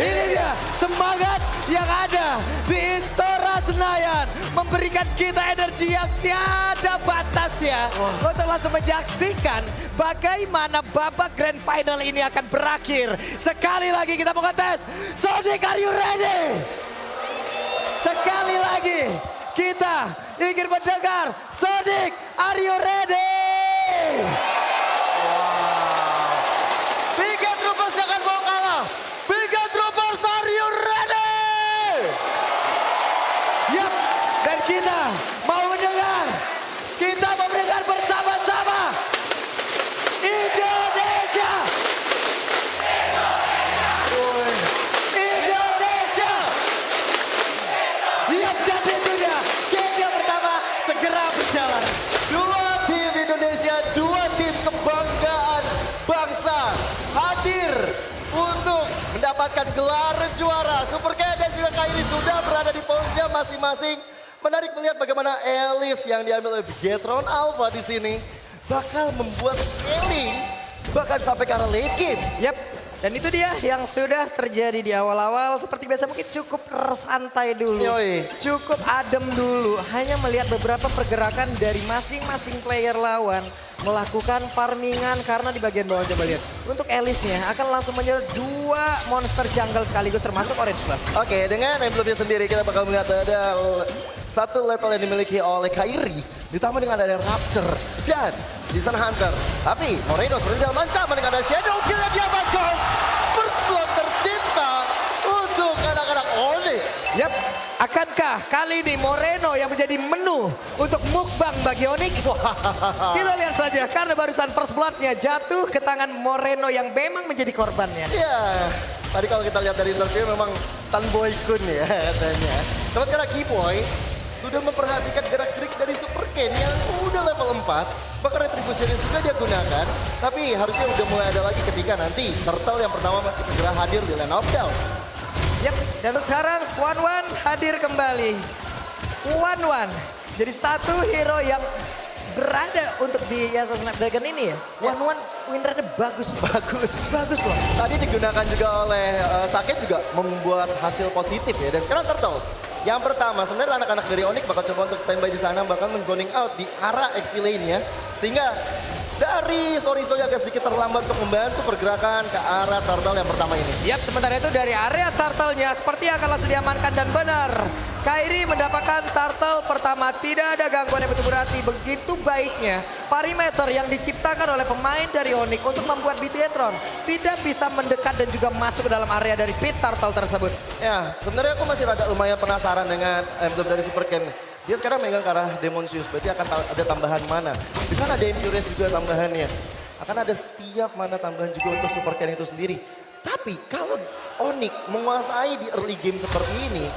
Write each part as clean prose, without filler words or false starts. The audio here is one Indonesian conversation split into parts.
Ini dia semangat yang ada di Istora Senayan. Memberikan kita energi yang tiada batas ya. Untuk langsung menyaksikan bagaimana babak grand final ini akan berakhir. Sekali lagi kita mau ngetes. Sonic, are you ready? Sekali lagi kita ingin mendengar Sonic, are you ready? Biga Troopers jangan mau kalah. Biga Troopers, are you ready? Yap, dan kita mau mendengar bersama-sama Indonesia. Indonesia. Yap, dan itu dia game yang pertama segera berjalan. Dua tim Indonesia, dua tim kebanggaan bangsa hadir untuk mendapatkan gelar juara. Super Ken dan juga Kairi sudah berada di posisinya masing-masing. Menarik melihat bagaimana Alice yang diambil oleh Bigetron Alpha di sini bakal membuat scaling bahkan sampai ke arah late game. Yap, dan itu dia yang sudah terjadi di awal-awal. Seperti biasa mungkin cukup santai dulu. Yoi. Cukup adem dulu. Hanya melihat beberapa pergerakan dari masing-masing player lawan. Melakukan farmingan karena di bagian bawah coba lihat. Untuk Alice-nya akan langsung menyerang dua monster jungle sekaligus termasuk Orange Buff. Oke, dengan emblemnya sendiri kita bakal melihat ada satu level yang dimiliki oleh Kairi. Ditambah dengan ada Rapture dan Season Hunter. Tapi Moreno seperti dalam ancaman dengan ada Shadow Kill yang diamankan. First blood tercipta untuk anak-anak Onyx. Yap, akankah kali ini Moreno yang menjadi menu untuk mukbang bagi Onyx? Kita lihat saja karena barusan first blood-nya jatuh ke tangan Moreno yang memang menjadi korbannya. Ya, tadi kalau kita lihat dari interview memang Tan Boy Kun ya katanya. Coba sekarang Keyboy sudah memperhatikan gerak-gerik dari Super Ken yang udah level 4. Bahkan retribusinya sudah dia gunakan. Tapi harusnya udah mulai ada lagi ketika nanti Turtle yang pertama segera hadir di Land of Down. Yap, dan untuk sekarang Wan hadir kembali. Wan jadi satu hero yang berada untuk di Yasa Snapdragon ini ya. Wan win rate bagus. Bagus loh. Tadi digunakan juga oleh Saket juga membuat hasil positif ya. Dan sekarang Turtle. Yang pertama sebenarnya anak-anak dari Onyx bakal coba untuk standby di sana. Bahkan men-zoning out di arah XP lane-nya. Sehingga dari Soriso yang agak sedikit terlambat untuk membantu pergerakan ke arah Turtle yang pertama ini. Yap, sementara itu dari area turtle-nya seperti akan langsung diamankan dan benar. Kairi mendapatkan turtle pertama, tidak ada gangguan yang begitu berarti. Begitu baiknya perimeter yang diciptakan oleh pemain dari Onyx untuk membuat Bigetron tidak bisa mendekat dan juga masuk ke dalam area dari pit turtle tersebut. Ya, sebenarnya aku masih rada lumayan penasaran dengan emblem dari Super Ken. Dia sekarang megang ke arah Demon Shoes, berarti akan ada tambahan mana. Dengan ada Imperius juga tambahannya. Akan ada setiap mana tambahan juga untuk Super Ken itu sendiri. Tapi kalau Onyx menguasai di early game seperti ini,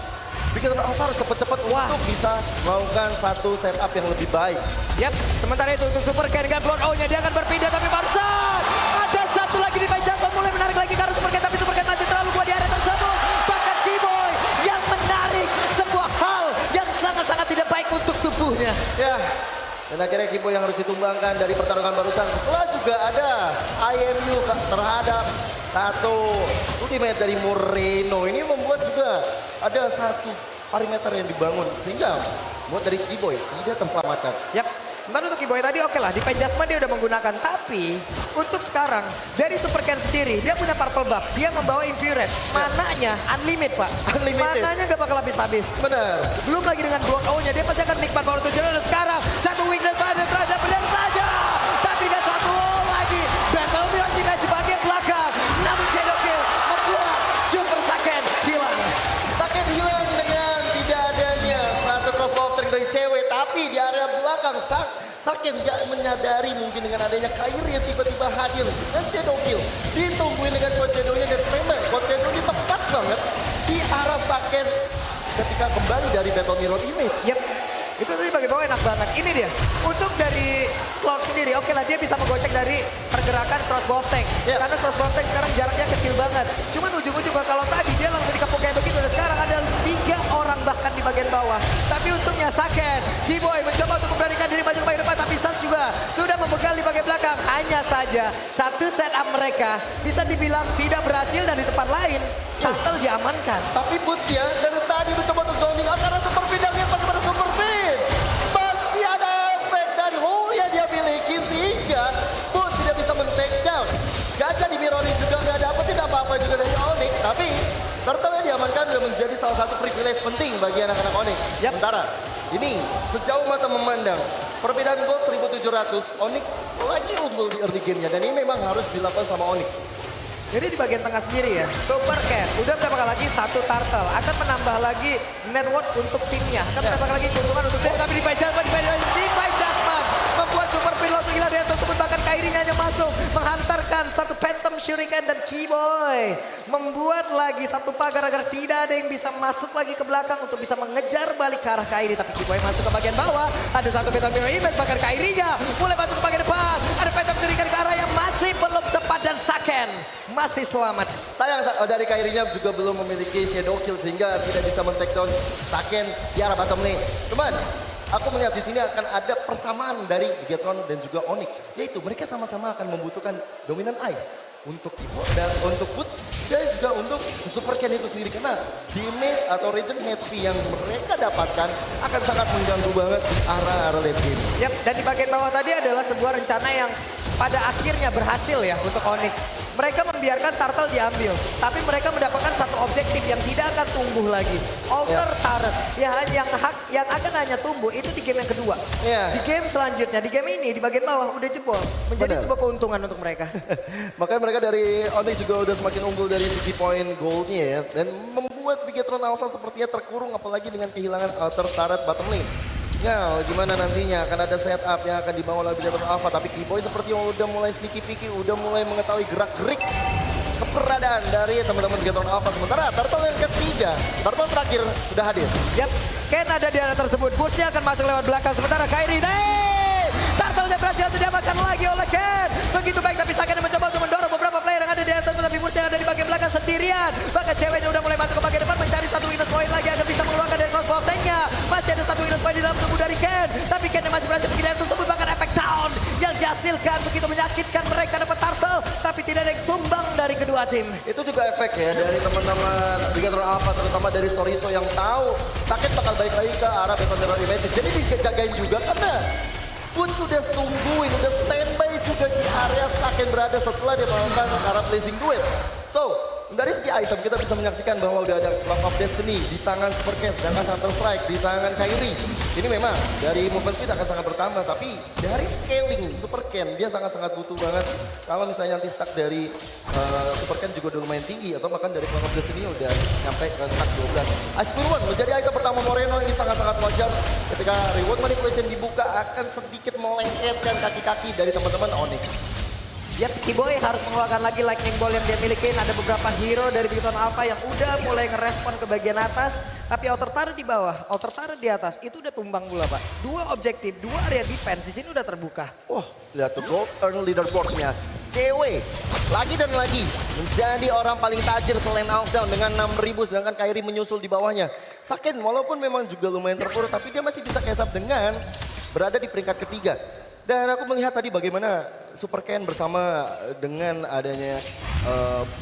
Bigetron Alpha harus cepat-cepat untuk bisa melakukan satu setup yang lebih baik. Yap, sementara itu untuk Super Ken dengan Blood O-nya dia akan berpindah tapi barusan ada satu lagi di Panjang mulai menarik lagi karena Super Ken, tapi Super Ken masih terlalu kuat di area tersebut. Bahkan Keyboy yang menarik sebuah hal yang sangat-sangat tidak baik untuk tubuhnya. Ya, dan akhirnya Keyboy yang harus ditumbangkan dari pertarungan barusan. Setelah juga ada IMU terhadap satu ultimate dari Moreno. Ini membuat juga ada satu perimeter yang dibangun. Sehingga buat dari Keyboy tidak terselamatkan. Yap, sementara untuk Keyboy tadi oke lah, di Penjasma dia udah menggunakan. Tapi untuk sekarang dari Super Ken sendiri, dia punya purple buff. Dia membawa Infuriate. Mananya unlimited pak. Unlimited. Mananya gak bakal habis-habis. Benar. Belum lagi dengan Blood O-nya, dia pasti akan nikmat power tujuan. Dan sekarang satu weakness pada terhadap benar saja. Tapi gak satu lagi. Battle Mirror juga di bagian belakang. Namun Shadow Kill membuat Super Saken hilang. Saken hilang dengan tidak adanya satu crossbow of dari cewek. Tapi di area belakang Saken gak menyadari mungkin dengan adanya Kairi yang tiba-tiba hadir. Dan Shadow Kill ditungguin dengan Code Shadow-nya. Dan memang Code Shadow ini tepat banget di arah Saken ketika kembali dari Battle Mirror Image. Yep. Itu tadi bagi bawah enak banget. Ini dia. Untuk dari Cloud sendiri, oke lah dia bisa menggocek dari pergerakan crossbow tank. Yeah. Karena crossbow tank sekarang jaraknya kecil banget. Cuman ujung-ujung kalau tadi dia langsung dikepung kayak begitu. Dan sekarang ada 3 orang bahkan di bagian bawah. Tapi untungnya Saken, Kiboy mencoba untuk memberanikan diri maju ke bagian depan. Tapi Sans juga sudah membegal di bagian belakang. Hanya saja satu setup mereka bisa dibilang tidak berhasil dan di tempat lain Turtle diamankan. Tapi Boots ya dari tadi mencoba untuk zoning out karena super pinangnya pada super pin. Masih ada efek dari hole yang dia miliki sehingga Boots tidak bisa men-take down. Gajah di Mirror juga nggak dapetin apa-apa juga dari Onyx. Tapi Turtle yang diamankan sudah menjadi salah satu privilege penting bagi anak-anak Onyx. Yap. Sementara ini sejauh mata memandang perbedaan gold 1700, Onyx lagi unggul di early game-nya dan ini memang harus dilakukan sama Onyx. Jadi di bagian tengah sendiri ya, Super Cat udah mendapatkan lagi satu turtle. Akan menambah lagi net worth untuk timnya. Akan mendapatkan lagi keuntungan untuk tim. Tapi di Judgment membuat Super Pilot gila dari tersebut. Bahkan Kairinya hanya masuk. Menghantarkan satu Phantom Shuriken dan Kiboy. Membuat lagi satu pagar agar tidak ada yang bisa masuk lagi ke belakang untuk bisa mengejar balik ke arah Kairi. Tapi Kiboy masuk ke bagian bawah. Ada satu Phantom Mirror Image. Bahkan Kairinya mulai bantu ke bagian depan. Ada Phantom Shuriken ke arah yang masih belum tepat dan Saken masih selamat. Sayang dari Kairinya juga belum memiliki shadow kill sehingga tidak bisa men-take down Saken di arah bottom lane. Cuman aku melihat di sini akan ada persamaan dari Bigetron dan juga Onyx, yaitu mereka sama-sama akan membutuhkan dominan ice untuk Kiboy dan untuk Boots dan juga untuk Super Ken itu sendiri karena damage atau regen HP yang mereka dapatkan akan sangat mengganggu banget di arah late game. Yap, dan di bagian bawah tadi adalah sebuah rencana yang pada akhirnya berhasil ya untuk Onyx. Mereka membiarkan Turtle diambil, tapi mereka mendapatkan satu objektif yang tidak akan tumbuh lagi. Alter Turret, yang akan hanya tumbuh itu di game yang kedua. Ya. Di game selanjutnya, di game ini di bagian bawah udah jebol. Menjadi Benar. sebuah keuntungan untuk mereka. Makanya mereka dari Onyx juga udah semakin unggul dari segi point goldnya ya. Dan membuat Bigetron Alpha sepertinya terkurung apalagi dengan kehilangan outer turret bottom lane. Ya gimana nantinya akan ada setup yang akan dibangun oleh Bigetron Alpha. Tapi Kiboy sepertinya udah mulai sneaky peeky, udah mulai mengetahui gerak-gerik keberadaan dari teman-teman Bigetron Alpha. Sementara Turtle yang ketiga, Turtle terakhir sudah hadir. Yap, Ken ada di arah tersebut. Bootsnya akan masuk lewat belakang. Sementara Kairi, Turtle-nya berhasil diamankan lagi oleh Ken. Begitu baik tapi Saken mencoba untuk mendorong beberapa player yang ada di atas. Tapi Bootsnya ada di bagian belakang sendirian. Bahkan ceweknya udah mulai masuk ke bagian depan mencari satu minus point lagi agar bisa mengeluarkan dari crossbow tanknya. Masih ada satu minus point di dalam tubuh dari Ken. Tapi Ken yang masih berhasil pergi dari tersebut. Bahkan efek down yang dihasilkan begitu menyakitkan mereka dapat Turtle. Tapi tidak ada yang tumbang dari kedua tim. Itu juga efek ya dari teman-teman Bigetron Alpha, terutama dari Soriso yang tahu Saken bakal balik lagi ke arah Beton Mirror Image. Jadi dijagain juga karena pun sudah tungguin, udah standby juga di area Saken berada setelah dia melakukan arah placing duet. So, dari segi item kita bisa menyaksikan bahwa udah ada Clock of Destiny di tangan Super Ken, sedangkan Counter Strike di tangan Kairi. Ini memang dari movement speed akan sangat bertambah, tapi dari scaling Super Ken dia sangat-sangat butuh banget. Kalau misalnya nanti stack dari Super Ken juga udah lumayan tinggi, atau bahkan dari Clock of Destiny udah nyampe ke stack 12. Ice Cure One menjadi item pertama Moreno, ini sangat-sangat wajar ketika reward manipulation dibuka akan sedikit melengketkan kaki-kaki dari teman-teman Onyx. Ya, Kiboy harus mengeluarkan lagi lightning ball yang dia miliki. Ada beberapa hero dari Bigetron Alpha yang udah mulai ngerespon ke bagian atas. Tapi outer turret di bawah, outer turret di atas. Itu udah tumbang pula Pak. Dua objektif, dua area defense. Di sini udah terbuka. Wah, lihat tuh gold earn leaderboard-nya. Cewek lagi dan lagi menjadi orang paling tajir selain Outdown dengan 6.000, sedangkan Kairi menyusul di bawahnya. Saken walaupun memang juga lumayan terpuruk, tapi dia masih bisa catch up dengan berada di peringkat ketiga. Dan aku melihat tadi bagaimana Super Ken bersama dengan adanya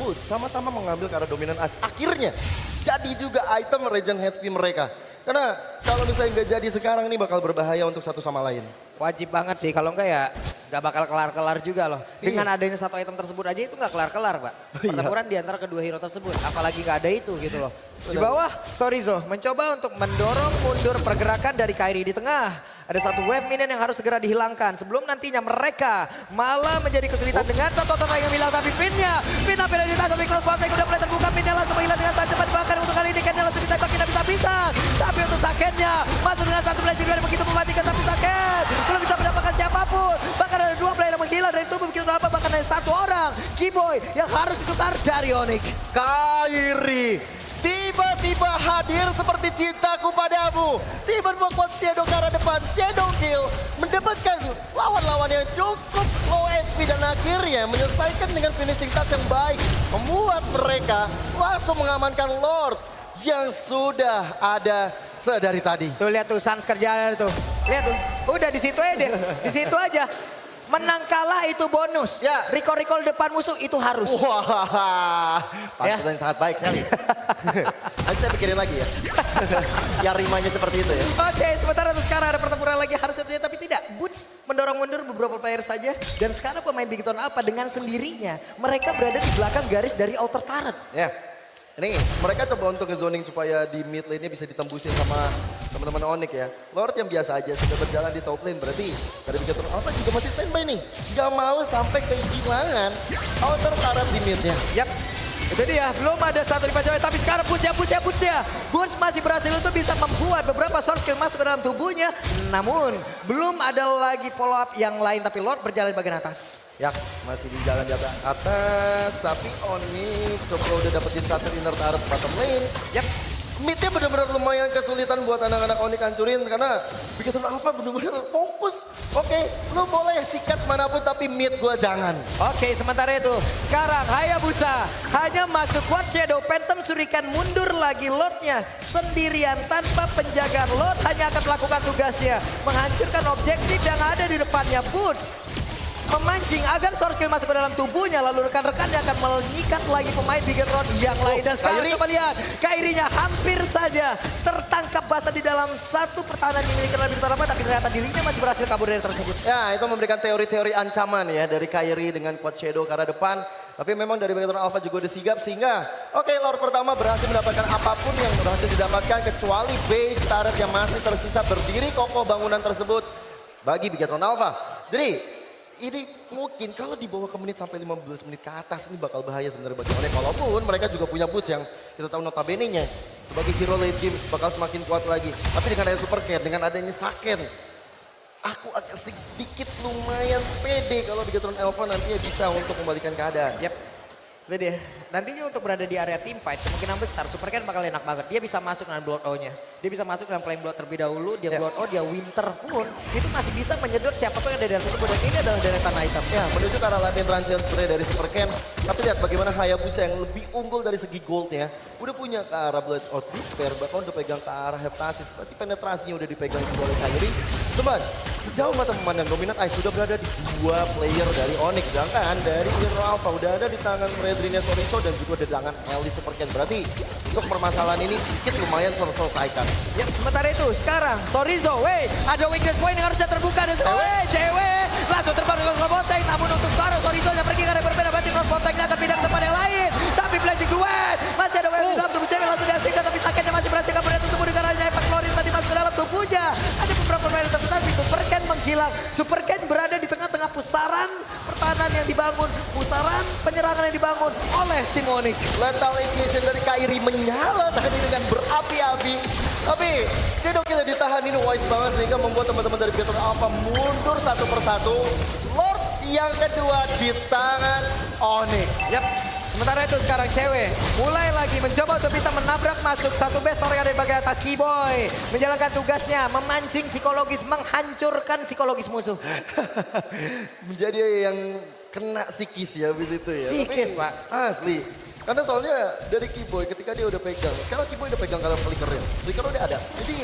Boots sama-sama mengambil ke arah dominan as. Akhirnya jadi juga item regen HP mereka. Karena kalau misalnya nggak jadi sekarang ini bakal berbahaya untuk satu sama lain. Wajib banget sih, kalau enggak ya nggak bakal kelar-kelar juga loh. Dengan adanya satu item tersebut aja itu nggak kelar-kelar Pak. Pertempuran di antara kedua hero tersebut, apalagi nggak ada itu gitu loh. Di bawah, Sorizo mencoba untuk mendorong mundur pergerakan dari Kairi di tengah. Ada satu wave minion yang harus segera dihilangkan sebelum nantinya mereka malah menjadi kesulitan dengan satu total yang hilang. Tapi pinnya ditangkap di crossbow tank udah mulai terbuka, pinnya langsung menghilang dengan sangat cepat. Bahkan untuk kali ini Kennya langsung ditembak, tidak bisa-bisa. Tapi untuk Sakennya masuk dengan satu blessing dari begitu mematikan, tapi Saken belum bisa mendapatkan siapapun. Bahkan ada dua player yang menghilang dari tubuh begitu apa, bahkan ada satu orang Kiboy yang harus ditukar dari Onyx. Kairi tiba-tiba hadir seperti cintaku padamu. Tiba membuat Shadow ke arah depan, Shadow Kill mendapatkan lawan-lawan yang cukup low HP dan akhirnya menyelesaikan dengan finishing touch yang baik. Membuat mereka langsung mengamankan Lord yang sudah ada sedari tadi. Tuh lihat tuh Sans kerjaan tuh. Lihat tuh. Udah di situ aja deh. Di situ aja. Menang kalah itu bonus. Ya. Recall depan musuh itu harus. Wah, pantulan yang sangat baik sekali. Nanti saya pikirin lagi ya. Ya rimanya seperti itu ya. Oke, sementara itu sekarang ada pertempuran lagi harusnya terjadi tapi tidak. Boots mendorong mundur beberapa player saja. Dan sekarang pemain Bigetron Alpha dengan sendirinya. Mereka berada di belakang garis dari outer turret. Ya. Ini mereka coba untuk ngezoning supaya di mid lane-nya bisa ditembusin sama teman-teman Onyx ya. Lord yang biasa aja sudah berjalan di top lane, berarti dari Bigetron Alpha juga masih standby nih. Gak mau sampai kehilangan outer turret di mid-nya. Yap. Itu dia, belum ada satu di Pajawe, tapi sekarang Boots ya. Boots masih berhasil untuk bisa membuat beberapa source skill masuk ke dalam tubuhnya. Namun, belum ada lagi follow up yang lain, tapi Lord berjalan di bagian atas. Ya, masih di jalan di atas, tapi Onyx coba udah dapetin satu inner turret bottom lane. Yap. Midnya benar-benar lumayan kesulitan buat anak-anak Onyx hancurin karena Bigetron Alpha benar-benar fokus. Oke, lu boleh sikat manapun tapi mid gua jangan. Oke, sementara itu sekarang Hayabusa hanya masuk Quad Shadow, Phantom Shuriken mundur lagi Lordnya sendirian tanpa penjagaan. Lord hanya akan melakukan tugasnya, menghancurkan objektif yang ada di depannya. Boots memancing agar source skill masuk ke dalam tubuhnya, lalu rekan-rekannya akan menyikat lagi pemain Bigetron yang lain. Dan sekarang Kairi. coba lihat, Kairinya hampir saja tertangkap basah di dalam satu pertahanan yang dimiliki oleh Bigetron Alpha, tapi ternyata dirinya masih berhasil kabur dari tersebut. Ya, itu memberikan teori-teori ancaman ya dari Kairi dengan Quad Shadow ke arah depan. Tapi memang dari Bigetron Alpha juga udah sigap sehingga oke, Lord pertama berhasil mendapatkan apapun yang berhasil didapatkan kecuali base turret yang masih tersisa berdiri kokoh bangunan tersebut bagi Bigetron Alpha. Jadi ini mungkin kalau dibawa ke menit sampai 15 menit ke atas ini bakal bahaya sebenarnya bagi Onyx. Walaupun mereka juga punya Boots yang kita tahu notabene-nya sebagai hero late game bakal semakin kuat lagi. Tapi dengan adanya Super Cat, dengan adanya Saken, aku agak sedikit lumayan pede kalau Bigetron Alpha nantinya bisa untuk membalikan keadaan. Yap. Itu dia. Nantinya untuk berada di area team fight kemungkinan besar Super Ken bakal enak banget. Dia bisa masuk dengan Blood O-nya. Dia bisa masuk dengan Flame Blood terlebih dahulu. Dia Blood O, dia Winter pun itu masih bisa menyedot siapapun yang ada di dalam tersebut. Dan ini adalah deretan item. Ya, menuju ke arah latihan transition seperti dari Super Ken. Tapi lihat bagaimana Hayabusa yang lebih unggul dari segi goldnya. Udah punya ke arah Blood of Despair, bahkan udah pegang ke arah Heptasis. Berarti penetrasinya udah dipegang juga oleh Kairi. Teman, sejauh mata memandang Dominant Ice sudah berada di dua player dari Onyx. Sedangkan dari Bigetron Alpha udah ada di tangan Redrine Soriso dan juga di tangan Ellie Super Ken. Berarti untuk permasalahan ini sedikit lumayan terselesaikan. Ya, sementara itu sekarang Sorizo, ada weakness point yang harusnya terbuka dan cewek langsung terbang ke Crossbotek, namun untuk sekarang Sorizo yang pergi ke arah berbeda, berarti Crossboteknya akan pindah ke tempat yang lain. Tapi Blazing Duet masih ada wave di dalam tubuh cewek langsung diasingkan, tapi sakitnya masih berhasil kabur dari tersebut dengan adanya efek klorin tadi masuk ke dalam tubuhnya. Ada beberapa pemain tapi Super Ken menghilang. Super Ken berada di tengah-tengah pusaran pertahanan yang dibangun, pusaran penyerangan yang dibangun oleh tim Onyx. Lethal Ignition dari Kairi menyala tadi dengan berapi-api. Tapi Shadow Kill ditahan ini wise banget sehingga membuat teman-teman dari Bigetron Alpha mundur satu persatu. Lord yang kedua di tangan Onyx. Yap. Sementara itu sekarang cewek mulai lagi mencoba untuk bisa menabrak masuk satu base yang ada di bagian atas. Keyboy menjalankan tugasnya memancing psikologis, menghancurkan psikologis musuh. Menjadi yang kena psikis ya habis itu ya. Psikis, tapi, Pak. Asli. Karena soalnya dari Keyboy ketika dia udah pegang. Sekarang Keyboy udah pegang kalau flickernya. Flicker udah ada. Jadi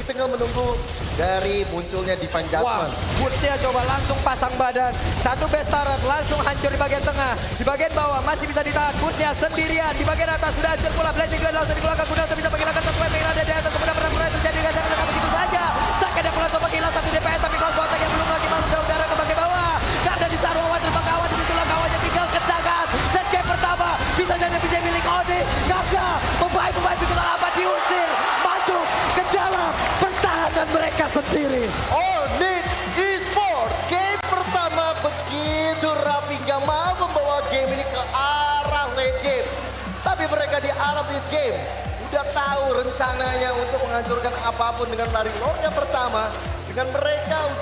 kita tinggal menunggu dari munculnya Divine Wah, Judgment. Bootsnya coba langsung pasang badan. Satu base turret langsung hancur di bagian tengah. Di bagian bawah masih bisa ditahan. Bootsnya sendirian. Di bagian atas sudah hancur pula. Blazing Blade langsung dikeluarkan. Guna untuk bisa menghilangkan satu weapon yang ada di atas. Sebenarnya terjadi. Gak jangan begitu saja. Sakit yang pula coba hilang satu DPS. Tapi Crossbotek yang belum lagi mau udara ke bagian bawah. Karena di sana Wawan terbang kawan. Disitulah kawannya tinggal kedagan. Dan game pertama bisa jadi bisa milik Onyx. Gagal. Pemain-pemain Bigetron Alpha diusir. Masuk ke dalam pertahanan mereka sendiri. Onyx Esports game pertama begitu rapi, gak mau membawa game ini ke arah late game. Tapi mereka di arah mid game udah tahu rencananya untuk menghancurkan apapun dengan lari Lord yang pertama. Dengan mereka